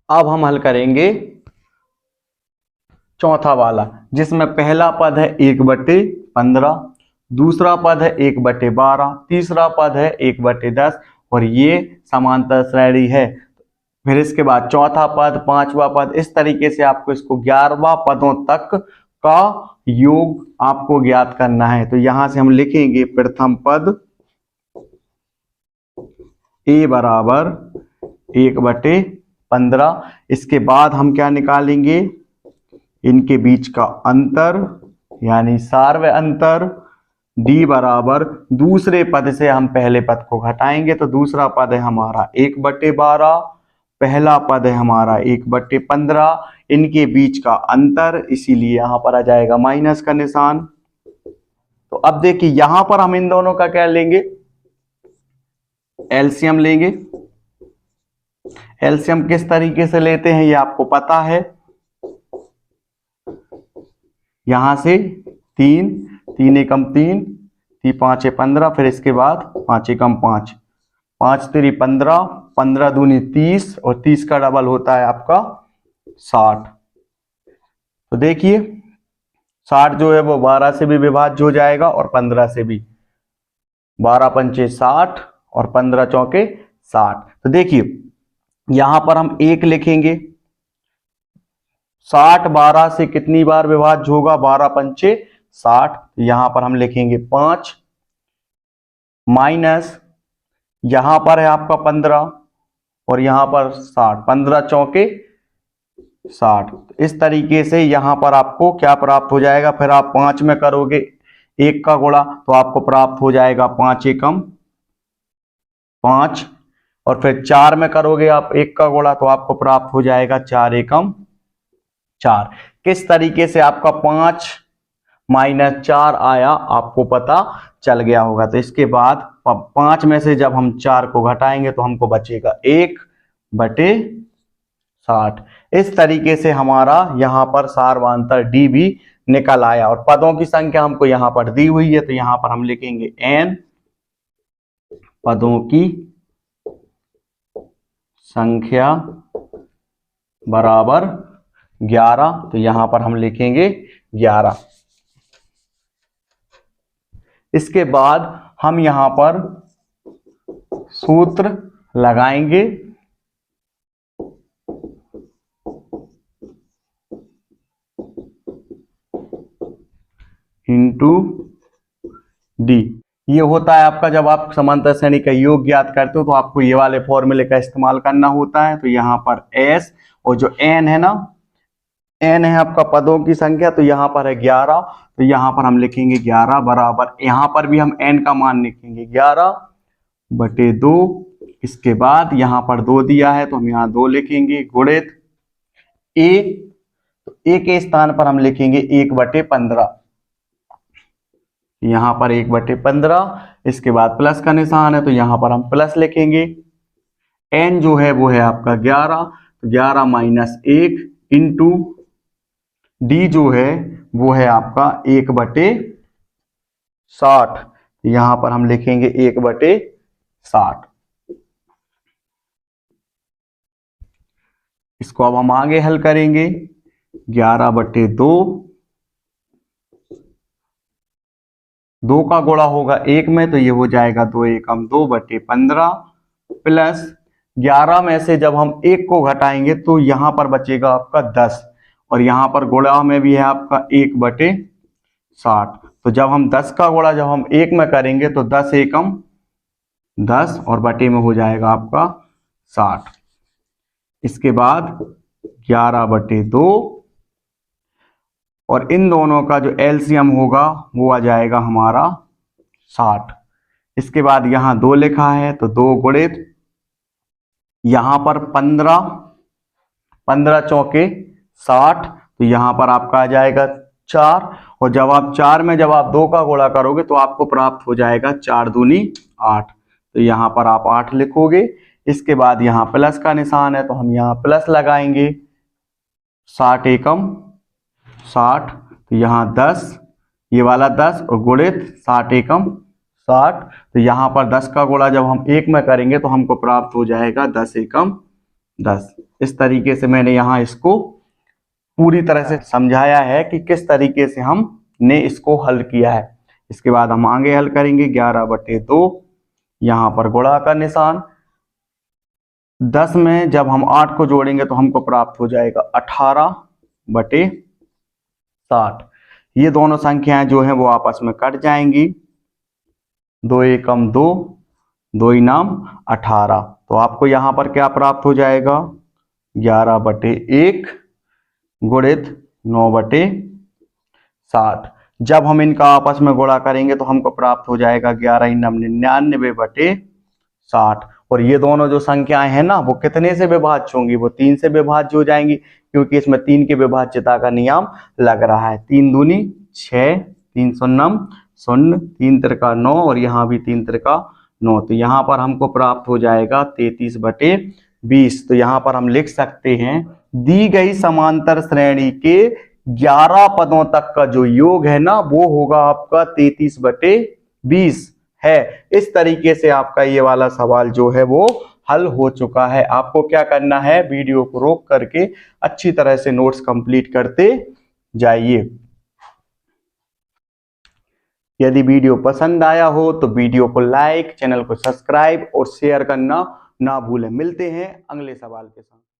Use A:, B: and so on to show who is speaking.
A: अब हम हल करेंगे चौथा वाला, जिसमें पहला पद है 1/15, दूसरा पद है 1/12, तीसरा पद है 1/10 और ये समांतर श्रेणी है। फिर इसके बाद चौथा पद, पांचवा पद, इस तरीके से आपको इसको 11 पदों तक का योग आपको ज्ञात करना है। तो यहां से हम लिखेंगे प्रथम पद a बराबर 1/15। इसके बाद हम क्या निकालेंगे, इनके बीच का अंतर यानी सार्वय अंतर। d बराबर दूसरे पद से हम पहले पद को घटाएंगे तो दूसरा पद है हमारा 1/12, पहला पद है हमारा 1/15, इनके बीच का अंतर, इसीलिए यहां पर आ जाएगा माइनस का निशान। तो अब देखिए यहां पर हम इन दोनों का क्या लेंगे, एलसीएम लेंगे। एलसीएम किस तरीके से लेते हैं ये आपको पता है। यहां से 3, 3 एकम 3, 5 15, फिर इसके बाद 5 एकम 5, 5 3 15, 15 दूनी 30 और 30 का डबल होता है आपका 60। तो देखिए 60 जो है वो 12 से भी विभाज्य हो जाएगा और 15 से भी। 12 पंचे 60 और 15 चौके 60। तो देखिए यहां पर हम 1 लिखेंगे। 60 12 से कितनी बार विभाज्य होगा, 12 पंचे 60। यहां पर हम लिखेंगे 5 माइनस, यहां पर है आपका 15 और यहां पर 60, 15 चौके 60। इस तरीके से यहां पर आपको क्या प्राप्त हो जाएगा, फिर आप 5 में करोगे 1 का गुणा तो आपको प्राप्त हो जाएगा 5 एकम 5 और फिर 4 में करोगे आप 1 का गुणा तो आपको प्राप्त हो जाएगा 4 एकम 4। किस तरीके से आपका 5 - 4 आया आपको पता चल गया होगा। तो इसके बाद 5 में से जब हम 4 को घटाएंगे तो हमको बचेगा 1/60। इस तरीके से हमारा यहां पर सार्वंतर डी भी निकल आया और पदों की संख्या हमको यहां पर दी हुई है तो यहां पर हम लिखेंगे n पदों की संख्या बराबर 11। तो यहां पर हम लिखेंगे 11। इसके बाद हम यहां पर सूत्र लगाएंगे। इंटू डी, ये होता है आपका जब आप समांतर श्रेणी का योग ज्ञात करते हो तो आपको ये वाले फॉर्मूले का इस्तेमाल करना होता है। तो यहां पर s और जो n है ना, n है आपका पदों की संख्या, तो यहां पर है 11। तो यहां पर हम लिखेंगे 11 बराबर, यहां पर भी हम n का मान लिखेंगे 11/2। इसके बाद यहां पर 2 दिया है तो हम यहां 2 लिखेंगे गुणित a, तो a के स्थान पर हम लिखेंगे 1/15। यहां पर 1/15। इसके बाद प्लस का निशान है तो यहां पर हम प्लस लिखेंगे। n जो है वो है आपका 11, तो 11 - 1 इंटू डी जो है वो है आपका 1/60। यहां पर हम लिखेंगे 1/60। इसको अब हम आगे हल करेंगे। 11/2, 2 का गुणा होगा 1 में तो ये हो जाएगा 2 एकम 2/15 प्लस 11 में से जब हम 1 को घटाएंगे तो यहां पर बचेगा आपका 10 और यहां पर गुणा में भी है आपका 1/60। तो जब हम 10 का गुणा जब हम 1 में करेंगे तो 10 एकम 10 और बटे में हो जाएगा आपका 60। इसके बाद 11/2 और इन दोनों का जो एलसीएम होगा वो आ जाएगा हमारा 60। इसके बाद यहां 2 लिखा है तो 2 गुणित, यहां पर 15 चौके 60, तो यहां पर आपका आ जाएगा 4 और जब आप 4 में जब आप 2 का गुणा करोगे तो आपको प्राप्त हो जाएगा 4 दूनी 8। तो यहां पर आप 8 लिखोगे। इसके बाद यहां प्लस का निशान है तो हम यहां प्लस लगाएंगे। 60 एकम 60, तो यहां 10, ये वाला 10 और गुणित 60 एकम 60, तो यहां पर 10 का गुणा जब हम 1 में करेंगे तो हमको प्राप्त हो जाएगा 10 एकम 10। इस तरीके से मैंने यहाँ इसको पूरी तरह से समझाया है कि किस तरीके से हमने इसको हल किया है। इसके बाद हम आगे हल करेंगे 11/2, यहाँ पर गुणा का निशान। 10 में जब हम 8 को जोड़ेंगे तो हमको प्राप्त हो जाएगा 18/60। ये दोनों संख्याएं जो हैं वो आपस में कट जाएंगी, 2 एकम 2, 2 इनाम 18। तो आपको यहाँ पर क्या प्राप्त हो जाएगा, 11/1 गुणित 9/60। जब हम इनका आपस में गुणा करेंगे तो हमको प्राप्त हो जाएगा 11 इनाम 99/60। और ये दोनों जो संख्याएं हैं ना वो कितने से विभाज्य होंगी, वो 3 से विभाज्य हो जाएंगी, क्योंकि इसमें 3 की विभाज्यता का नियम लग रहा है। 3 दूनी 6, 3 शून्यम 0, 3 त्रिका 9 और यहाँ भी 3 त्रिका 9। तो यहाँ पर हमको प्राप्त हो जाएगा 33/20। तो यहाँ पर हम लिख सकते हैं दी गई समांतर श्रेणी के 11 पदों तक का जो योग है ना वो होगा आपका 33/20 है। इस तरीके से आपका ये वाला सवाल जो है वो हल हो चुका है। आपको क्या करना है, वीडियो को रोक करके अच्छी तरह से नोट्स कंप्लीट करते जाइए। यदि वीडियो पसंद आया हो तो वीडियो को लाइक, चैनल को सब्सक्राइब और शेयर करना ना भूलें। मिलते हैं अगले सवाल के साथ।